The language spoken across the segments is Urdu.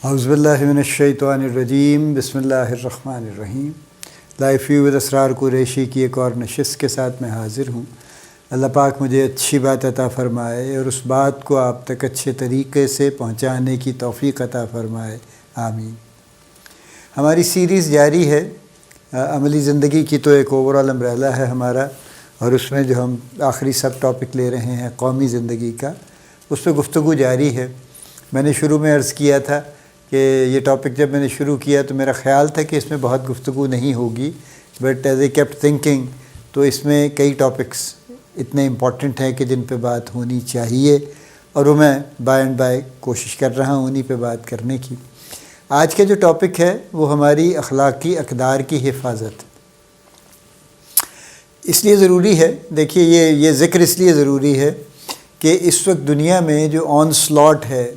اعوذ باللہ من الشیطان الرجیم، بسم اللہ الرحمن الرحیم۔ لائف ویو ود اسرار قریشی کی ایک اور نشست کے ساتھ میں حاضر ہوں۔ اللہ پاک مجھے اچھی بات عطا فرمائے اور اس بات کو آپ تک اچھے طریقے سے پہنچانے کی توفیق عطا فرمائے، آمین۔ ہماری سیریز جاری ہے، عملی زندگی کی تو ایک اوورآل امبریلا ہے ہمارا، اور اس میں جو ہم آخری سب ٹاپک لے رہے ہیں قومی زندگی کا، اس پہ گفتگو جاری ہے۔ میں نے شروع میں عرض کیا تھا کہ یہ ٹاپک جب میں نے شروع کیا تو میرا خیال تھا کہ اس میں بہت گفتگو نہیں ہوگی، but as a kept thinking تو اس میں کئی ٹاپکس اتنے امپورٹنٹ ہیں کہ جن پہ بات ہونی چاہیے، اور وہ میں بائی اینڈ بائی کوشش کر رہا ہوں انہی پہ بات کرنے کی۔ آج کا جو ٹاپک ہے وہ ہماری اخلاقی اقدار کی حفاظت۔ اس لیے ضروری ہے، دیکھیے یہ ذکر اس لیے ضروری ہے کہ اس وقت دنیا میں جو آن سلاٹ ہے،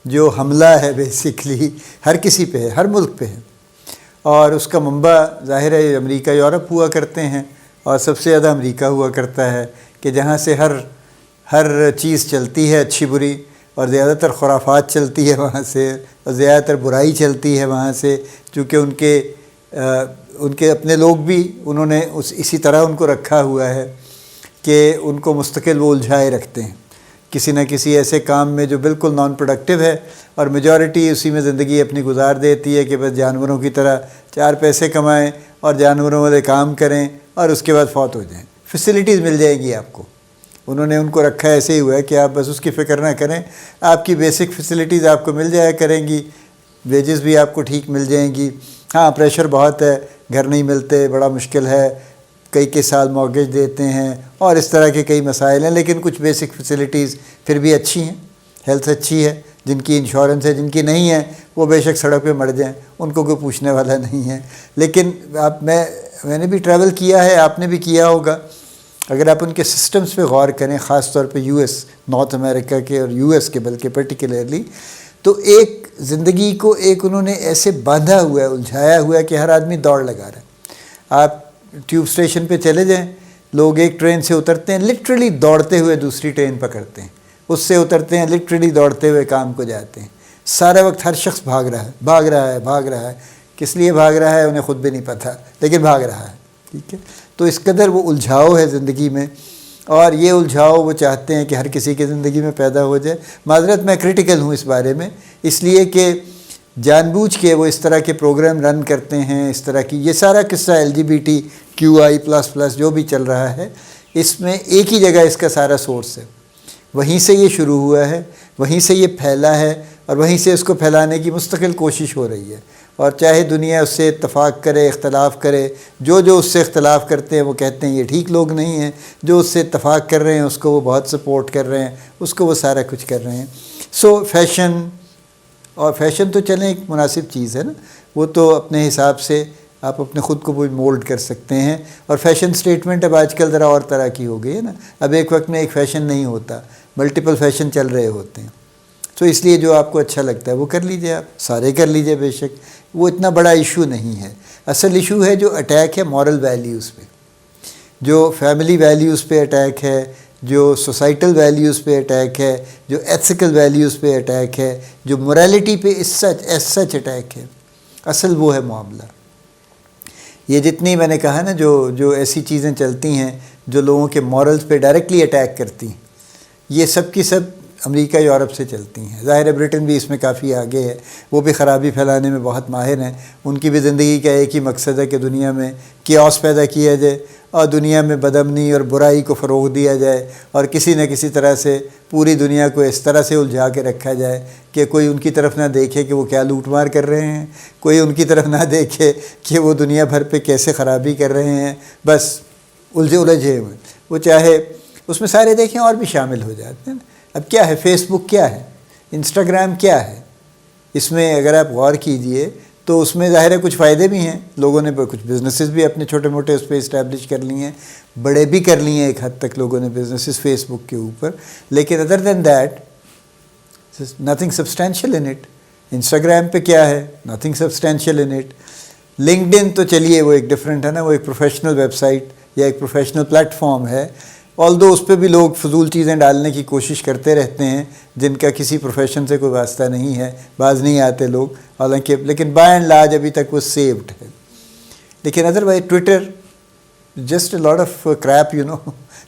جو حملہ ہے بیسیکلی ہر کسی پہ ہے، ہر ملک پہ ہے، اور اس کا منبع ظاہر ہے امریکہ یورپ ہوا کرتے ہیں، اور سب سے زیادہ امریکہ ہوا کرتا ہے کہ جہاں سے ہر چیز چلتی ہے اچھی بری، اور زیادہ تر خرافات چلتی ہے وہاں سے، اور زیادہ تر برائی چلتی ہے وہاں سے، چونکہ ان کے اپنے لوگ بھی انہوں نے اسی طرح ان کو رکھا ہوا ہے کہ ان کو مستقل وہ الجھائے رکھتے ہیں کسی نہ کسی ایسے کام میں جو بالکل نان پروڈکٹیو ہے، اور میجورٹی اسی میں زندگی اپنی گزار دیتی ہے کہ بس جانوروں کی طرح 4 پیسے کمائیں اور جانوروں والے کام کریں اور اس کے بعد فوت ہو جائیں۔ فیسلٹیز مل جائیں گی آپ کو، انہوں نے ان کو رکھا ایسے ہی ہوا ہے کہ آپ بس اس کی فکر نہ کریں، آپ کی بیسک فیسلٹیز آپ کو مل جایا کریں گی، ویجز بھی آپ کو ٹھیک مل جائیں گی۔ ہاں پریشر بہت ہے، گھر نہیں ملتے، بڑا مشکل ہے، کئی سال مورگیج دیتے ہیں اور اس طرح کے کئی مسائل ہیں، لیکن کچھ بیسک فیسلٹیز پھر بھی اچھی ہیں، ہیلتھ اچھی ہے، جن کی انشورنس ہے، جن کی نہیں ہے وہ بے شک سڑک پہ مر جائیں، ان کو کوئی پوچھنے والا نہیں ہے۔ لیکن میں نے بھی ٹریول کیا ہے، آپ نے بھی کیا ہوگا، اگر آپ ان کے سسٹمز پہ غور کریں، خاص طور پہ یو ایس، نارتھ امریکہ کے اور یو ایس کے بلکہ پرٹیکولرلی، تو ایک زندگی کو انہوں نے ایسے باندھا ہوا ہے، الجھایا ہوا ہے کہ ہر آدمی دوڑ لگا رہا ہے۔ آپ ٹیوب اسٹیشن پہ چلے جائیں، لوگ ایک ٹرین سے اترتے ہیں لٹرلی دوڑتے ہوئے دوسری ٹرین پکڑتے ہیں، اس سے اترتے ہیں لٹرلی دوڑتے ہوئے کام کو جاتے ہیں۔ سارا وقت ہر شخص بھاگ رہا ہے، کس لیے بھاگ رہا ہے انہیں خود بھی نہیں پتہ، لیکن بھاگ رہا ہے، ٹھیک ہے۔ تو اس قدر وہ الجھاؤ ہے زندگی میں، اور یہ الجھاؤ وہ چاہتے ہیں کہ ہر کسی کی زندگی میں پیدا ہو جائے۔ معذرت میں کریٹیکل ہوں اس بارے میں، اس لیے کہ جان بوجھ کے وہ اس طرح کے پروگرام رن کرتے ہیں، اس طرح کی یہ سارا قصہ LGBTQI++ جو بھی چل رہا ہے، اس میں ایک ہی جگہ اس کا سارا سورس ہے، وہیں سے یہ شروع ہوا ہے، وہیں سے یہ پھیلا ہے، اور وہیں سے اس کو پھیلانے کی مستقل کوشش ہو رہی ہے۔ اور چاہے دنیا اس سے اتفاق کرے، اختلاف کرے، جو اس سے اختلاف کرتے ہیں وہ کہتے ہیں یہ ٹھیک لوگ نہیں ہیں، جو اس سے اتفاق کر رہے ہیں اس کو وہ بہت سپورٹ کر رہے ہیں، اس کو وہ سارا کچھ کر رہے ہیں۔ فیشن تو چلیں ایک مناسب چیز ہے نا، وہ تو اپنے حساب سے آپ اپنے خود کو مولڈ کر سکتے ہیں، اور فیشن سٹیٹمنٹ اب آج کل ذرا اور طرح کی ہو گئی ہے نا، اب ایک وقت میں ایک فیشن نہیں ہوتا، ملٹیپل فیشن چل رہے ہوتے ہیں۔ تو اس لیے جو آپ کو اچھا لگتا ہے وہ کر لیجئے، آپ سارے کر لیجئے، بے شک وہ اتنا بڑا ایشو نہیں ہے۔ اصل ایشو ہے جو اٹیک ہے مورل ویلیوز پہ، جو فیملی ویلیوز پہ اٹیک ہے، جو سوسائٹل ویلیوز پہ اٹیک ہے، جو ایتھیکل ویلیوز پہ اٹیک ہے، جو موریلٹی پہ ایز سچ اٹیک ہے، اصل وہ ہے معاملہ۔ یہ جتنی میں نے کہا نا جو ایسی چیزیں چلتی ہیں جو لوگوں کے مورلز پہ ڈائریکٹلی اٹیک کرتی ہیں، یہ سب کی سب امریکہ یورپ سے چلتی ہیں۔ ظاہر ہے برٹن بھی اس میں کافی آگے ہے، وہ بھی خرابی پھیلانے میں بہت ماہر ہیں، ان کی بھی زندگی کا ایک ہی مقصد ہے کہ دنیا میں کیوس پیدا کیا جائے، اور دنیا میں بدامنی اور برائی کو فروغ دیا جائے، اور کسی نہ کسی طرح سے پوری دنیا کو اس طرح سے الجھا کے رکھا جائے کہ کوئی ان کی طرف نہ دیکھے کہ وہ کیا لوٹ مار کر رہے ہیں، کوئی ان کی طرف نہ دیکھے کہ وہ دنیا بھر پہ کیسے خرابی کر رہے ہیں، بس الجھے ہوئے۔ وہ چاہے اس میں سارے دیکھیں اور بھی شامل ہو جاتے ہیں۔ اب کیا ہے، فیس بک کیا ہے، انسٹاگرام کیا ہے، اس میں اگر آپ غور کیجئے تو اس میں ظاہر ہے کچھ فائدے بھی ہیں، لوگوں نے کچھ بزنسز بھی اپنے چھوٹے موٹے اس پہ اسٹیبلش کر لی ہیں، بڑے بھی کر لی ہیں ایک حد تک لوگوں نے بزنسز فیس بک کے اوپر، لیکن other than that nothing substantial in it. Instagram پہ کیا ہے، nothing substantial in it. LinkedIn تو چلیے وہ ایک ڈفرینٹ ہے نا، وہ ایک پروفیشنل ویب سائٹ یا ایک پروفیشنل پلیٹ فارم ہے، although اس پہ بھی لوگ فضول چیزیں ڈالنے کی کوشش کرتے رہتے ہیں جن کا کسی پروفیشن سے کوئی واسطہ نہیں ہے، باز نہیں آتے لوگ، حالانکہ لیکن بائی اینڈ لارج ابھی تک وہ سیوڈ ہے. لیکن otherwise Twitter just a lot of crap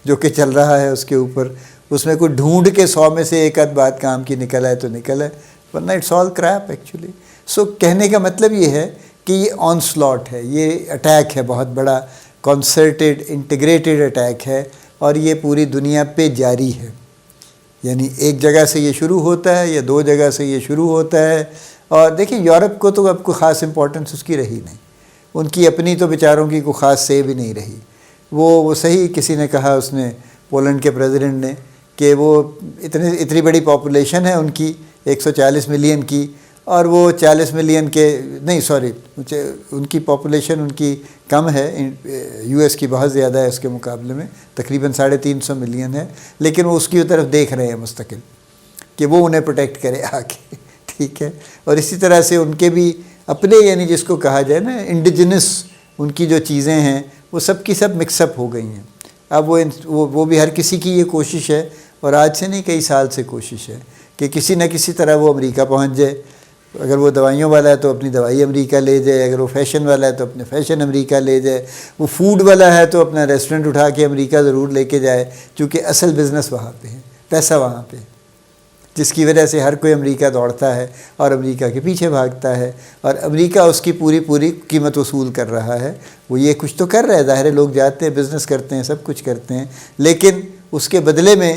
جو کہ چل رہا ہے اس کے اوپر، اس میں کوئی ڈھونڈ کے 100 میں سے ایک آدھ بات کام کی نکل آئے تو نکل آئے، ورنہ اٹس آل کریپ ایکچولی. سو کہنے کا مطلب یہ ہے کہ یہ آن سلاٹ ہے، یہ اٹیک ہے، بہت بڑا کنسرٹیڈ انٹیگریٹڈ اٹیک ہے، اور یہ پوری دنیا پہ جاری ہے. یعنی ایک جگہ سے یہ شروع ہوتا ہے یا 2 جگہ سے یہ شروع ہوتا ہے. اور دیکھیں یورپ کو تو اب کوئی خاص امپورٹنس اس کی رہی نہیں، ان کی اپنی تو بیچاروں کی کوئی خاص سے بھی نہیں رہی. وہ صحیح کسی نے کہا، اس نے پولینڈ کے پریزیڈنٹ نے، کہ وہ اتنی بڑی پاپولیشن ہے ان کی 140 ملین کی، اور وہ 40 ملین کے نہیں ان کی پاپولیشن ان کی کم ہے، یو ایس کی بہت زیادہ ہے اس کے مقابلے میں، تقریباً 350 ملین ہے، لیکن وہ اس کی طرف دیکھ رہے ہیں مستقل کہ وہ انہیں پروٹیکٹ کرے آگے. ٹھیک ہے. اور اسی طرح سے ان کے بھی اپنے، یعنی جس کو کہا جائے نا انڈیجنس، ان کی جو چیزیں ہیں وہ سب کی سب مکس اپ ہو گئی ہیں. اب وہ بھی ہر کسی کی یہ کوشش ہے، اور آج سے نہیں کئی سال سے کوشش ہے کہ کسی نہ کسی طرح وہ امریکہ پہنچ جائے. اگر وہ دوائیوں والا ہے تو اپنی دوائی امریکہ لے جائے، اگر وہ فیشن والا ہے تو اپنے فیشن امریکہ لے جائے، وہ فوڈ والا ہے تو اپنا ریسٹورنٹ اٹھا کے امریکہ ضرور لے کے جائے، چونکہ اصل بزنس وہاں پہ ہے، پیسہ وہاں پہ، جس کی وجہ سے ہر کوئی امریکہ دوڑتا ہے اور امریکہ کے پیچھے بھاگتا ہے، اور امریکہ اس کی پوری قیمت وصول کر رہا ہے. وہ یہ کچھ تو کر رہا ہے، ظاہر ہے لوگ جاتے ہیں، بزنس کرتے ہیں، سب کچھ کرتے ہیں، لیکن اس کے بدلے میں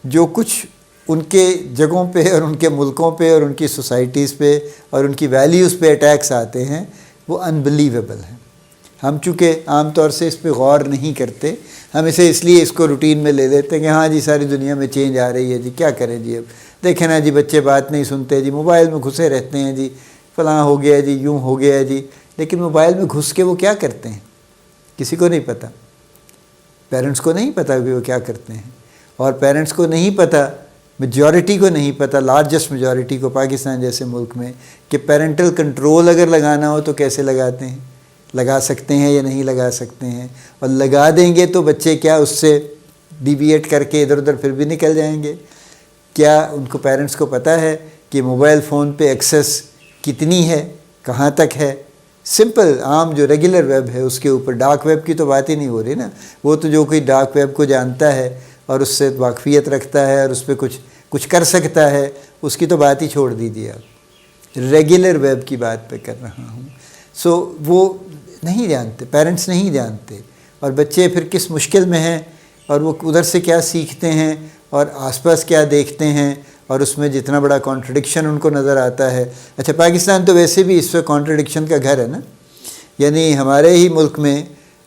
جو کچھ ان کے جگہوں پہ اور ان کے ملکوں پہ اور ان کی سوسائٹیز پہ اور ان کی ویلیوز پہ اٹیکس آتے ہیں، وہ انبلیویبل ہیں. ہم چونکہ عام طور سے اس پہ غور نہیں کرتے، ہم اس لیے اس کو روٹین میں لے لیتے ہیں کہ ہاں جی ساری دنیا میں چینج آ رہی ہے جی، کیا کریں جی، اب دیکھیں نا جی بچے بات نہیں سنتے جی، موبائل میں گھسے رہتے ہیں جی، فلاں ہو گیا جی، یوں ہو گیا جی. لیکن موبائل میں گھس کے وہ کیا کرتے ہیں کسی کو نہیں پتہ. پیرنٹس کو نہیں پتہ کہ وہ کیا کرتے ہیں، اور پیرنٹس کو نہیں پتہ، میجورٹی کو نہیں پتہ، لارجسٹ میجورٹی کو پاکستان جیسے ملک میں، کہ پیرنٹل کنٹرول اگر لگانا ہو تو کیسے لگاتے ہیں، لگا سکتے ہیں یا نہیں لگا سکتے ہیں. اور لگا دیں گے تو بچے کیا اس سے ڈیویٹ کر کے ادھر ادھر پھر بھی نکل جائیں گے؟ کیا ان کو پیرنٹس کو پتہ ہے کہ موبائل فون پہ ایکسیس کتنی ہے، کہاں تک ہے؟ سمپل عام جو ریگولر ویب ہے اس کے اوپر، ڈارک ویب کی تو بات ہی نہیں ہو رہی نا. وہ تو جو کوئی ڈارک ویب کو جانتا ہے اور اس سے واقفیت رکھتا ہے اور اس پہ کچھ کر سکتا ہے، اس کی تو بات ہی چھوڑ دیجیے آپ. ریگولر ویب کی بات پہ کر رہا ہوں. سو وہ نہیں جانتے، پیرنٹس نہیں جانتے، اور بچے پھر کس مشکل میں ہیں، اور وہ ادھر سے کیا سیکھتے ہیں اور آس پاس کیا دیکھتے ہیں، اور اس میں جتنا بڑا کانٹرڈکشن ان کو نظر آتا ہے. اچھا پاکستان تو ویسے بھی اس وقت کانٹرڈکشن کا گھر ہے نا. یعنی ہمارے ہی ملک میں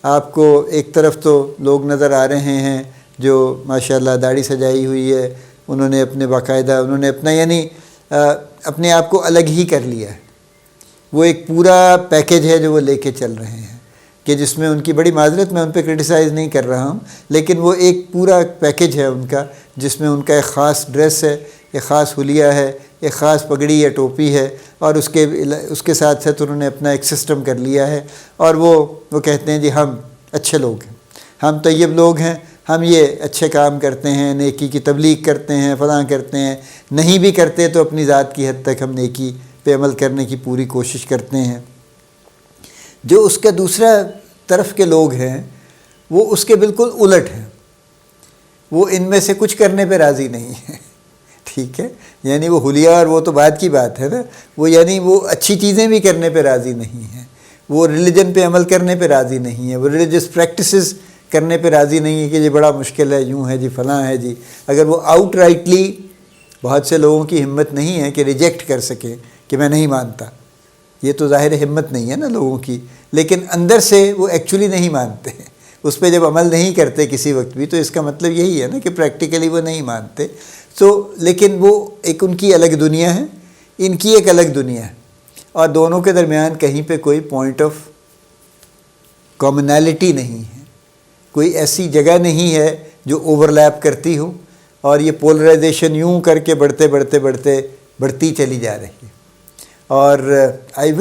آپ کو ایک طرف تو لوگ نظر آ رہے ہیں جو ماشاءاللہ داڑھی سجائی ہوئی ہے، انہوں نے اپنے باقاعدہ انہوں نے اپنا یعنی اپنے آپ کو الگ ہی کر لیا ہے. وہ ایک پورا پیکیج ہے جو وہ لے کے چل رہے ہیں، کہ جس میں ان کی بڑی معذرت، میں ان پہ کرٹیسائز نہیں کر رہا ہوں، لیکن وہ ایک پورا پیکیج ہے ان کا، جس میں ان کا ایک خاص ڈریس ہے، ایک خاص حلیہ ہے، ایک خاص پگڑی یا ٹوپی ہے، اور اس کے ساتھ ساتھ انہوں نے اپنا ایک سسٹم کر لیا ہے. اور وہ کہتے ہیں جی ہم اچھے لوگ ہیں، ہم طیب لوگ ہیں، ہم یہ اچھے کام کرتے ہیں، نیکی کی تبلیغ کرتے ہیں، فلاں کرتے ہیں، نہیں بھی کرتے تو اپنی ذات کی حد تک ہم نیکی پہ عمل کرنے کی پوری کوشش کرتے ہیں. جو اس کا دوسرا طرف کے لوگ ہیں وہ اس کے بالکل الٹ ہیں، وہ ان میں سے کچھ کرنے پہ راضی نہیں ہے. ٹھیک ہے، یعنی وہ حلیہ، اور وہ تو بعد کی بات ہے نا، وہ یعنی وہ اچھی چیزیں بھی کرنے پہ راضی نہیں ہیں، وہ ریلیجن پہ عمل کرنے پہ راضی نہیں ہے، وہ ریلیجس پریکٹسز کرنے پہ راضی نہیں ہے کہ یہ بڑا مشکل ہے، یوں ہے جی، فلاں ہے جی. اگر وہ آؤٹ رائٹلی، بہت سے لوگوں کی ہمت نہیں ہے کہ ریجیکٹ کر سکے کہ میں نہیں مانتا، یہ تو ظاہر ہمت نہیں ہے نا لوگوں کی، لیکن اندر سے وہ ایکچولی نہیں مانتے، اس پہ جب عمل نہیں کرتے کسی وقت بھی، تو اس کا مطلب یہی ہے نا کہ پریکٹیکلی وہ نہیں مانتے. لیکن وہ ایک ان کی الگ دنیا ہے، ان کی ایک الگ دنیا ہے، اور دونوں کے درمیان کہیں پہ کوئی پوائنٹ آف کامنالٹی نہیں ہے، کوئی ایسی جگہ نہیں ہے جو اوور لیپ کرتی ہو، اور یہ پولرائزیشن یوں کر کے بڑھتی چلی جا رہی ہے. اور آئی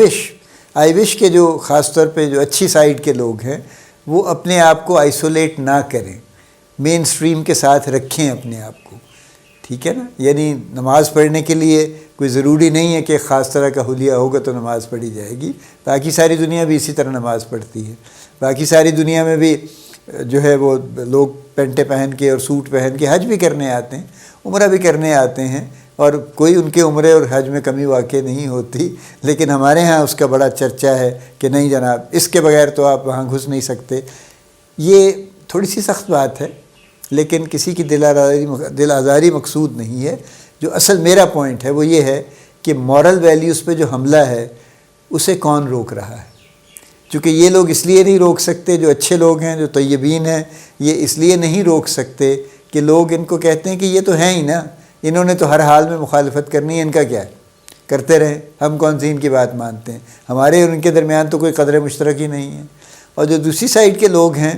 وش کہ جو خاص طور پہ جو اچھی سائڈ کے لوگ ہیں وہ اپنے آپ کو آئسولیٹ نہ کریں، مین سٹریم کے ساتھ رکھیں اپنے آپ کو، ٹھیک ہے نا. یعنی نماز پڑھنے کے لیے کوئی ضروری نہیں ہے کہ ایک خاص طرح کا حلیہ ہوگا تو نماز پڑھی جائے گی. باقی ساری دنیا بھی اسی طرح نماز پڑھتی ہے. باقی ساری دنیا میں بھی جو ہے وہ لوگ پینٹیں پہن کے اور سوٹ پہن کے حج بھی کرنے آتے ہیں، عمرہ بھی کرنے آتے ہیں، اور کوئی ان کے عمرے اور حج میں کمی واقع نہیں ہوتی. لیکن ہمارے ہاں اس کا بڑا چرچا ہے کہ نہیں جناب، اس کے بغیر تو آپ وہاں گھس نہیں سکتے. یہ تھوڑی سی سخت بات ہے، لیکن کسی کی دل آزاری مقصود نہیں ہے. جو اصل میرا پوائنٹ ہے وہ یہ ہے کہ مورل ویلیوز پہ جو حملہ ہے اسے کون روک رہا ہے. چونکہ یہ لوگ اس لیے نہیں روک سکتے، جو اچھے لوگ ہیں، جو طیبین ہیں، یہ اس لیے نہیں روک سکتے کہ لوگ ان کو کہتے ہیں کہ یہ تو ہیں ہی نا، انہوں نے تو ہر حال میں مخالفت کرنی ہے، ان کا کیا ہے، کرتے رہیں، ہم کون سی ان کی بات مانتے ہیں، ہمارے اور ان کے درمیان تو کوئی قدر مشترک ہی نہیں ہے. اور جو دوسری سائڈ کے لوگ ہیں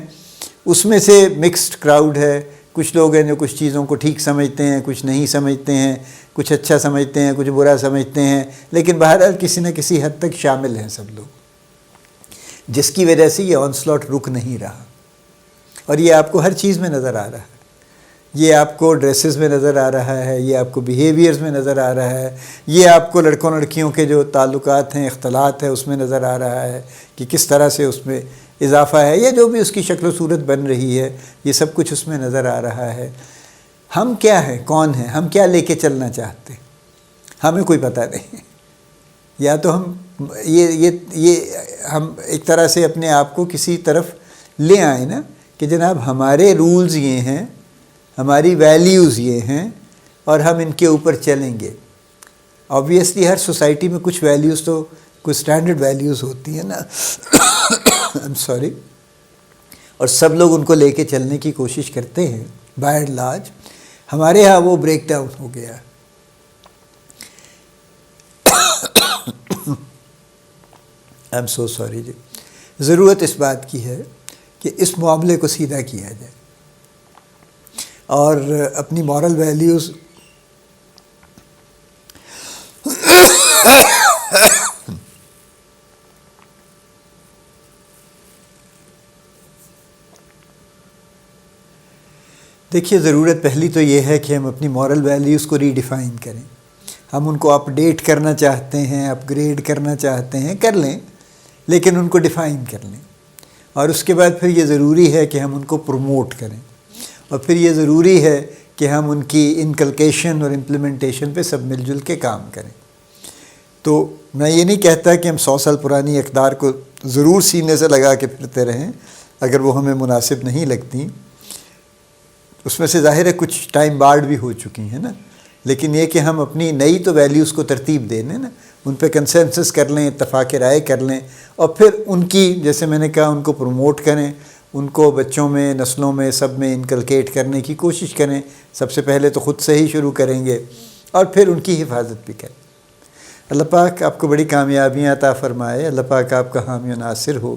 اس میں سے مکسڈ کراؤڈ ہے. کچھ لوگ ہیں جو کچھ چیزوں کو ٹھیک سمجھتے ہیں، کچھ نہیں سمجھتے ہیں، کچھ اچھا سمجھتے ہیں، کچھ برا سمجھتے ہیں، لیکن بہرحال کسی نہ کسی حد تک شامل ہیں سب لوگ، جس کی وجہ سے یہ آنسلاٹ رک نہیں رہا. اور یہ آپ کو ہر چیز میں نظر آ رہا ہے. یہ آپ کو ڈریسز میں نظر آ رہا ہے، یہ آپ کو بیہیویئرز میں نظر آ رہا ہے، یہ آپ کو لڑکوں لڑکیوں کے جو تعلقات ہیں، اختلاط ہے، اس میں نظر آ رہا ہے کہ کس طرح سے اس میں اضافہ ہے، یا جو بھی اس کی شکل و صورت بن رہی ہے، یہ سب کچھ اس میں نظر آ رہا ہے. ہم کیا ہیں، کون ہیں، ہم کیا لے کے چلنا چاہتے ہیں، ہمیں کوئی پتہ نہیں. یا تو ہم یہ ہم ایک طرح سے اپنے آپ کو کسی طرف لے آئیں نا کہ جناب ہمارے رولز یہ ہیں، ہماری ویلیوز یہ ہیں، اور ہم ان کے اوپر چلیں گے. آبویسلی ہر سوسائٹی میں کچھ ویلیوز تو کوئی اسٹینڈرڈ ویلیوز ہوتی ہیں نا سوری، اور سب لوگ ان کو لے کے چلنے کی کوشش کرتے ہیں بائی اینڈ لارج. ہمارے ہاں وہ بریک ڈاؤن ہو گیا. آئی ایم سو سوری جی. ضرورت اس بات کی ہے کہ اس معاملے کو سیدھا کیا جائے اور اپنی مورل ویلیوز دیکھیے، ضرورت پہلی تو یہ ہے کہ ہم اپنی مورل ویلیوز کو ری ڈیفائن کریں. ہم ان کو اپ ڈیٹ کرنا چاہتے ہیں، اپ گریڈ کرنا چاہتے ہیں، کر لیں، لیکن ان کو ڈیفائن کر لیں. اور اس کے بعد پھر یہ ضروری ہے کہ ہم ان کو پروموٹ کریں، اور پھر یہ ضروری ہے کہ ہم ان کی انکلکیشن اور امپلیمنٹیشن پہ سب مل جل کے کام کریں. تو میں یہ نہیں کہتا کہ ہم 100 سال پرانی اقدار کو ضرور سینے سے لگا کے پھرتے رہیں اگر وہ ہمیں مناسب نہیں لگتی. اس میں سے ظاہر ہے کچھ ٹائم بارڈ بھی ہو چکی ہیں نا، لیکن یہ کہ ہم اپنی نئی تو ویلیوز کو ترتیب دیں نا، ان پہ کنسنسس کر لیں، اتفاق رائے کر لیں، اور پھر ان کی، جیسے میں نے کہا، ان کو پروموٹ کریں، ان کو بچوں میں، نسلوں میں، سب میں انکلکیٹ کرنے کی کوشش کریں. سب سے پہلے تو خود سے ہی شروع کریں گے، اور پھر ان کی حفاظت بھی کریں. اللہ پاک آپ کو بڑی کامیابیاں عطا فرمائے. اللہ پاک آپ کا حامی و ناصر ہو،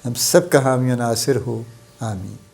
ہم سب کا حامی و ناصر ہو. آمین.